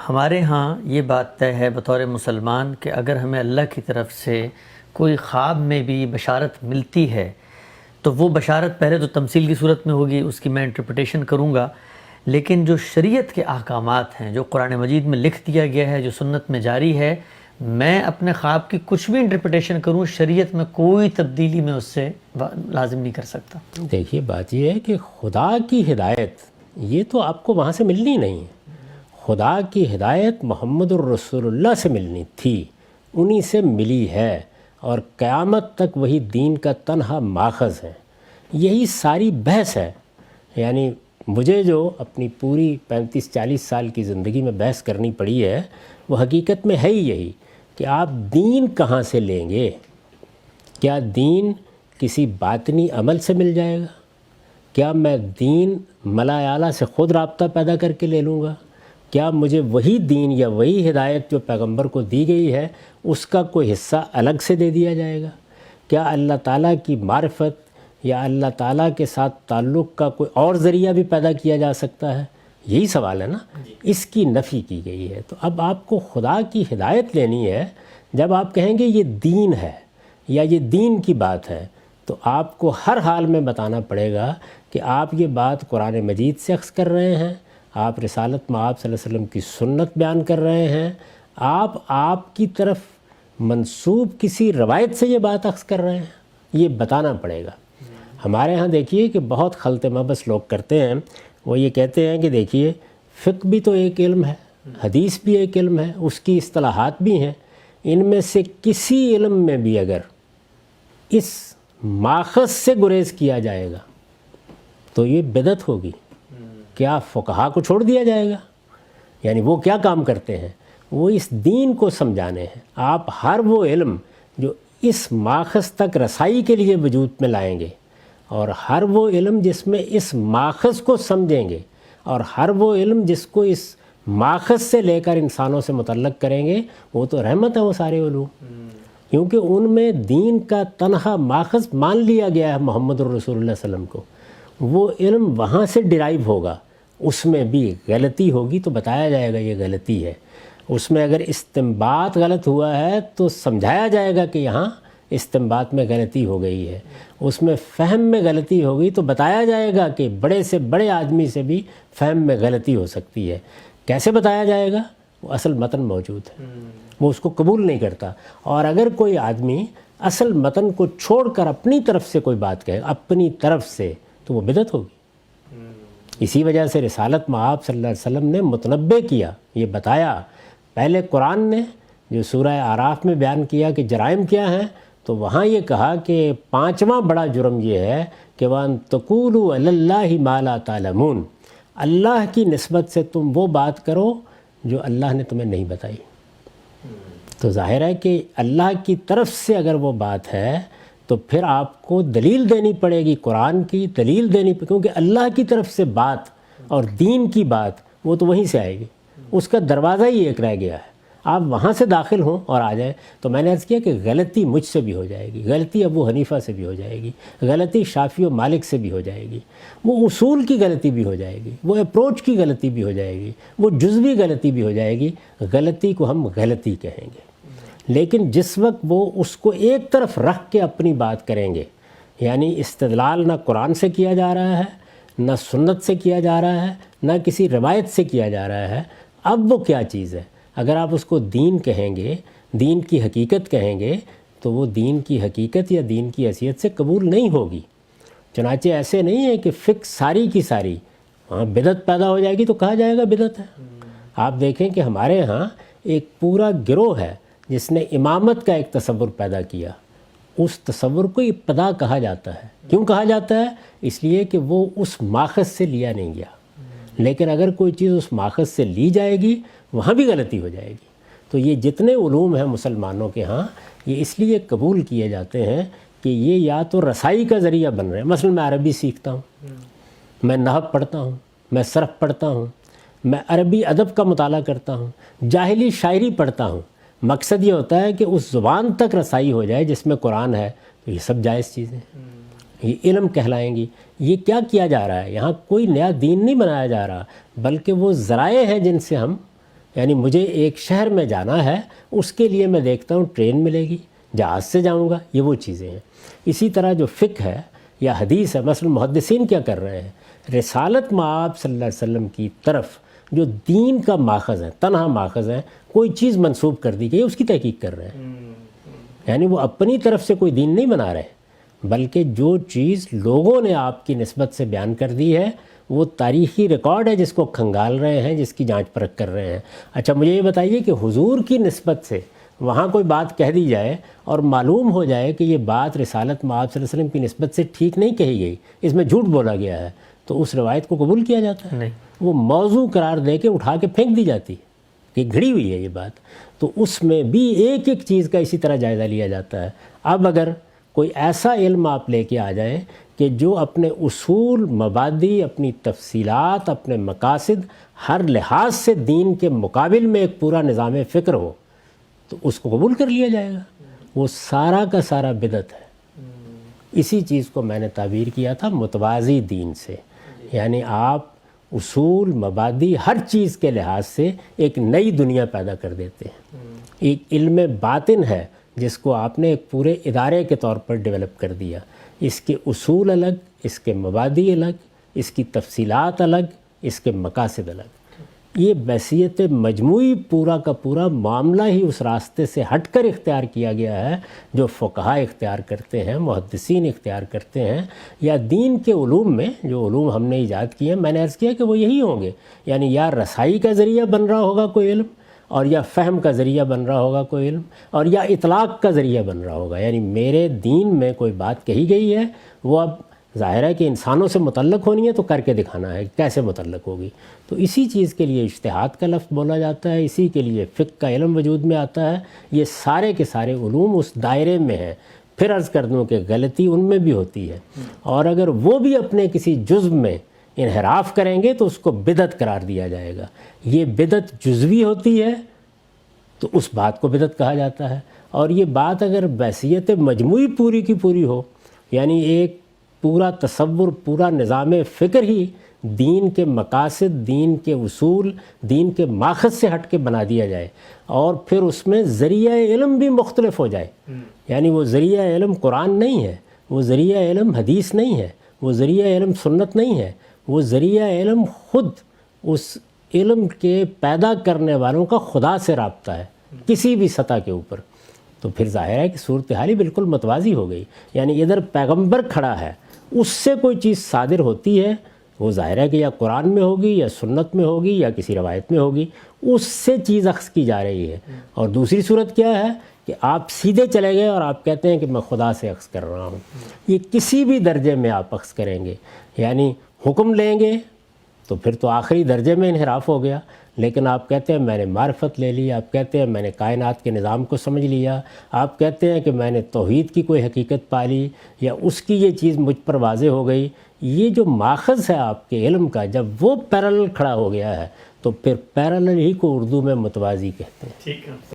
ہمارے ہاں یہ بات طے ہے بطور مسلمان کہ اگر ہمیں اللہ کی طرف سے کوئی خواب میں بھی بشارت ملتی ہے تو وہ بشارت پہلے تو تمثیل کی صورت میں ہوگی، اس کی میں انٹرپریٹیشن کروں گا، لیکن جو شریعت کے احکامات ہیں، جو قرآن مجید میں لکھ دیا گیا ہے، جو سنت میں جاری ہے، میں اپنے خواب کی کچھ بھی انٹرپریٹیشن کروں، شریعت میں کوئی تبدیلی میں اس سے لازم نہیں کر سکتا۔ دیکھیے بات یہ ہے کہ خدا کی ہدایت یہ تو آپ کو وہاں سے ملنی نہیں ہے۔ خدا کی ہدایت محمد الرسول اللہ سے ملنی تھی، انہی سے ملی ہے، اور قیامت تک وہی دین کا تنہا ماخذ ہے۔ یہی ساری بحث ہے۔ یعنی مجھے جو اپنی پوری 35-40 سال کی زندگی میں بحث کرنی پڑی ہے، وہ حقیقت میں ہے ہی یہی کہ آپ دین کہاں سے لیں گے؟ کیا دین کسی باطنی عمل سے مل جائے گا؟ کیا میں دین ملا اعلیٰ سے خود رابطہ پیدا کر کے لے لوں گا؟ کیا مجھے وہی دین یا وہی ہدایت جو پیغمبر کو دی گئی ہے اس کا کوئی حصہ الگ سے دے دیا جائے گا؟ کیا اللہ تعالیٰ کی معرفت یا اللہ تعالیٰ کے ساتھ تعلق کا کوئی اور ذریعہ بھی پیدا کیا جا سکتا ہے؟ یہی سوال ہے نا۔ اس کی نفی کی گئی ہے۔ تو اب آپ کو خدا کی ہدایت لینی ہے۔ جب آپ کہیں گے یہ دین ہے یا یہ دین کی بات ہے، تو آپ کو ہر حال میں بتانا پڑے گا کہ آپ یہ بات قرآن مجید سے اخذ کر رہے ہیں، آپ رسالت مآب صلی اللہ علیہ وسلم کی سنت بیان کر رہے ہیں، آپ کی طرف منسوب کسی روایت سے یہ بات اخذ کر رہے ہیں، یہ بتانا پڑے گا۔ ہمارے ہاں دیکھیے کہ بہت خلط مبس لوگ کرتے ہیں، وہ یہ کہتے ہیں کہ دیکھیے فقہ بھی تو ایک علم ہے، حدیث بھی ایک علم ہے، اس کی اصطلاحات بھی ہیں، ان میں سے کسی علم میں بھی اگر اس ماخذ سے گریز کیا جائے گا تو یہ بدعت ہوگی۔ کیا فقہا کو چھوڑ دیا جائے گا؟ یعنی وہ کیا کام کرتے ہیں؟ وہ اس دین کو سمجھانے ہیں۔ آپ ہر وہ علم جو اس ماخذ تک رسائی کے لیے وجود میں لائیں گے، اور ہر وہ علم جس میں اس ماخذ کو سمجھیں گے، اور ہر وہ علم جس کو اس ماخذ سے لے کر انسانوں سے متعلق کریں گے، وہ تو رحمت ہے وہ سارے علوم، کیونکہ ان میں دین کا تنہا ماخذ مان لیا گیا ہے محمد الرسول اللہ صلی اللہ علیہ وسلم کو۔ وہ علم وہاں سے ڈرائیو ہوگا۔ اس میں بھی غلطی ہوگی تو بتایا جائے گا یہ غلطی ہے، اس میں اگر استنباط غلط ہوا ہے تو سمجھایا جائے گا کہ یہاں استنباط میں غلطی ہو گئی ہے، اس میں فہم میں غلطی ہوگی تو بتایا جائے گا کہ بڑے سے بڑے آدمی سے بھی فہم میں غلطی ہو سکتی ہے۔ کیسے بتایا جائے گا؟ وہ اصل متن موجود ہے، وہ اس کو قبول نہیں کرتا۔ اور اگر کوئی آدمی اصل متن کو چھوڑ کر اپنی طرف سے کوئی بات کہے، اپنی طرف سے، تو وہ بدعت ہوگی۔ اسی وجہ سے رسالت مآب صلی اللہ علیہ وسلم نے متنبع کیا، یہ بتایا۔ پہلے قرآن نے جو سورہ اعراف میں بیان کیا کہ جرائم کیا ہیں، تو وہاں یہ کہا کہ 5واں بڑا جرم یہ ہے کہ وَأَن تَقُولُوا عَلَى اللَّهِ مَا لَا تَعْلَمُونَ، اللہ کی نسبت سے تم وہ بات کرو جو اللہ نے تمہیں نہیں بتائی۔ تو ظاہر ہے کہ اللہ کی طرف سے اگر وہ بات ہے تو پھر آپ کو دلیل دینی پڑے گی، قرآن کی دلیل دینی پڑے گی، کیونکہ اللہ کی طرف سے بات اور دین کی بات وہ تو وہیں سے آئے گی، اس کا دروازہ ہی ایک رہ گیا ہے۔ آپ وہاں سے داخل ہوں اور آ جائیں تو میں نے عرض کیا کہ غلطی مجھ سے بھی ہو جائے گی، غلطی ابو حنیفہ سے بھی ہو جائے گی، غلطی شافعی و مالک سے بھی ہو جائے گی، وہ اصول کی غلطی بھی ہو جائے گی، وہ اپروچ کی غلطی بھی ہو جائے گی، وہ جزوی غلطی بھی ہو جائے گی۔ غلطی کو ہم غلطی کہیں گے، لیکن جس وقت وہ اس کو ایک طرف رکھ کے اپنی بات کریں گے، یعنی استدلال نہ قرآن سے کیا جا رہا ہے، نہ سنت سے کیا جا رہا ہے، نہ کسی روایت سے کیا جا رہا ہے، اب وہ کیا چیز ہے؟ اگر آپ اس کو دین کہیں گے، دین کی حقیقت کہیں گے، تو وہ دین کی حقیقت یا دین کی حیثیت سے قبول نہیں ہوگی۔ چنانچہ ایسے نہیں ہے کہ فقہ ساری کی ساری بدعت پیدا ہو جائے گی تو کہا جائے گا بدعت ہے۔ آپ دیکھیں کہ ہمارے ہاں ایک پورا گروہ ہے جس نے امامت کا ایک تصور پیدا کیا، اس تصور کو ابتداء کہا جاتا ہے۔ کیوں کہا جاتا ہے؟ اس لیے کہ وہ اس ماخذ سے لیا نہیں گیا، لیکن اگر کوئی چیز اس ماخذ سے لی جائے گی وہاں بھی غلطی ہو جائے گی۔ تو یہ جتنے علوم ہیں مسلمانوں کے ہاں، یہ اس لیے قبول کیے جاتے ہیں کہ یہ یا تو رسائی کا ذریعہ بن رہے ہیں۔ مثلا میں عربی سیکھتا ہوں، میں نحو پڑھتا ہوں، میں صرف پڑھتا ہوں، میں عربی ادب کا مطالعہ کرتا ہوں، جاہلی شاعری پڑھتا ہوں، مقصد یہ ہوتا ہے کہ اس زبان تک رسائی ہو جائے جس میں قرآن ہے، تو یہ سب جائز چیزیں یہ علم کہلائیں گی۔ یہ کیا کیا جا رہا ہے؟ یہاں کوئی نیا دین نہیں بنایا جا رہا، بلکہ وہ ذرائع ہیں جن سے ہم یعنی مجھے ایک شہر میں جانا ہے، اس کے لیے میں دیکھتا ہوں ٹرین ملے گی، جہاز سے جاؤں گا، یہ وہ چیزیں ہیں۔ اسی طرح جو فقہ ہے یا حدیث ہے، مثلا محدثین کیا کر رہے ہیں، رسالت مآب صلی اللہ علیہ وسلم کی طرف جو دین کا ماخذ ہے، تنہا ماخذ ہے، کوئی چیز منسوب کر دی گئی، اس کی تحقیق کر رہے ہیں۔ یعنی وہ اپنی طرف سے کوئی دین نہیں بنا رہے، بلکہ جو چیز لوگوں نے آپ کی نسبت سے بیان کر دی ہے وہ تاریخی ریکارڈ ہے، جس کو کھنگال رہے ہیں، جس کی جانچ پرکھ کر رہے ہیں۔ اچھا مجھے یہ بتائیے کہ حضور کی نسبت سے وہاں کوئی بات کہہ دی جائے اور معلوم ہو جائے کہ یہ بات رسالت مآب صلی اللہ علیہ وسلم کی نسبت سے ٹھیک نہیں کہی گئی، اس میں جھوٹ بولا گیا ہے، تو اس روایت کو قبول کیا جاتا ہے؟ نہیں، وہ موضوع قرار دے کے اٹھا کے پھینک دی جاتی ہے کہ گھڑی ہوئی ہے یہ بات۔ تو اس میں بھی ایک ایک چیز کا اسی طرح جائزہ لیا جاتا ہے۔ اب اگر کوئی ایسا علم آپ لے کے آ جائیں کہ جو اپنے اصول، مبادی، اپنی تفصیلات، اپنے مقاصد، ہر لحاظ سے دین کے مقابل میں ایک پورا نظام فکر ہو، تو اس کو قبول کر لیا جائے گا۔ وہ سارا کا سارا بدعت ہے۔ اسی چیز کو میں نے تعبیر کیا تھا متوازی دین سے، یعنی آپ اصول، مبادی، ہر چیز کے لحاظ سے ایک نئی دنیا پیدا کر دیتے ہیں۔ ایک علم باطن ہے جس کو آپ نے ایک پورے ادارے کے طور پر ڈیولپ کر دیا۔ اس کے اصول الگ، اس کے مبادی الگ، اس کی تفصیلات الگ، اس کے مقاصد الگ۔ یہ بحثیت مجموعی پورا کا پورا معاملہ ہی اس راستے سے ہٹ کر اختیار کیا گیا ہے جو فقہاء اختیار کرتے ہیں، محدثین اختیار کرتے ہیں، یا دین کے علوم میں جو علوم ہم نے ایجاد کیے ہیں، میں نے عرض کیا کہ وہ یہی ہوں گے، یعنی یا رسائی کا ذریعہ بن رہا ہوگا کوئی علم، اور یا فہم کا ذریعہ بن رہا ہوگا کوئی علم، اور یا اطلاق کا ذریعہ بن رہا ہوگا۔ یعنی میرے دین میں کوئی بات کہی گئی ہے، وہ اب ظاہر ہے کہ انسانوں سے متعلق ہونی ہے تو کر کے دکھانا ہے کیسے متعلق ہوگی۔ تو اسی چیز کے لیے اجتہاد کا لفظ بولا جاتا ہے، اسی کے لیے فقہ کا علم وجود میں آتا ہے۔ یہ سارے کے سارے علوم اس دائرے میں ہیں۔ پھر عرض کر دوں کہ غلطی ان میں بھی ہوتی ہے، اور اگر وہ بھی اپنے کسی جزو میں انحراف کریں گے تو اس کو بدعت قرار دیا جائے گا۔ یہ بدعت جزوی ہوتی ہے تو اس بات کو بدعت کہا جاتا ہے، اور یہ بات اگر بحثیت مجموعی پوری کی پوری ہو، یعنی ایک پورا تصور، پورا نظام فکر ہی دین کے مقاصد، دین کے اصول، دین کے ماخذ سے ہٹ کے بنا دیا جائے، اور پھر اس میں ذریعہ علم بھی مختلف ہو جائے، یعنی وہ ذریعہ علم قرآن نہیں ہے، وہ ذریعہ علم حدیث نہیں ہے، وہ ذریعہ علم سنت نہیں ہے، وہ ذریعہ علم خود اس علم کے پیدا کرنے والوں کا خدا سے رابطہ ہے کسی بھی سطح کے اوپر، تو پھر ظاہر ہے کہ صورتحال ہی بالکل متوازی ہو گئی۔ یعنی ادھر پیغمبر کھڑا ہے، اس سے کوئی چیز صادر ہوتی ہے، وہ ظاہر ہے کہ یا قرآن میں ہوگی، یا سنت میں ہوگی، یا کسی روایت میں ہوگی، اس سے چیز اخذ کی جا رہی ہے۔ اور دوسری صورت کیا ہے کہ آپ سیدھے چلے گئے اور آپ کہتے ہیں کہ میں خدا سے اخذ کر رہا ہوں۔ یہ کسی بھی درجے میں آپ اخذ کریں گے، یعنی حکم لیں گے تو پھر تو آخری درجے میں انحراف ہو گیا، لیکن آپ کہتے ہیں میں نے معرفت لے لی، آپ کہتے ہیں میں نے کائنات کے نظام کو سمجھ لیا، آپ کہتے ہیں کہ میں نے توحید کی کوئی حقیقت پا لی، یا اس کی یہ چیز مجھ پر واضح ہو گئی۔ یہ جو ماخذ ہے آپ کے علم کا، جب وہ پیرالل کھڑا ہو گیا ہے تو پھر پیرالل ہی کو اردو میں متوازی کہتے ہیں۔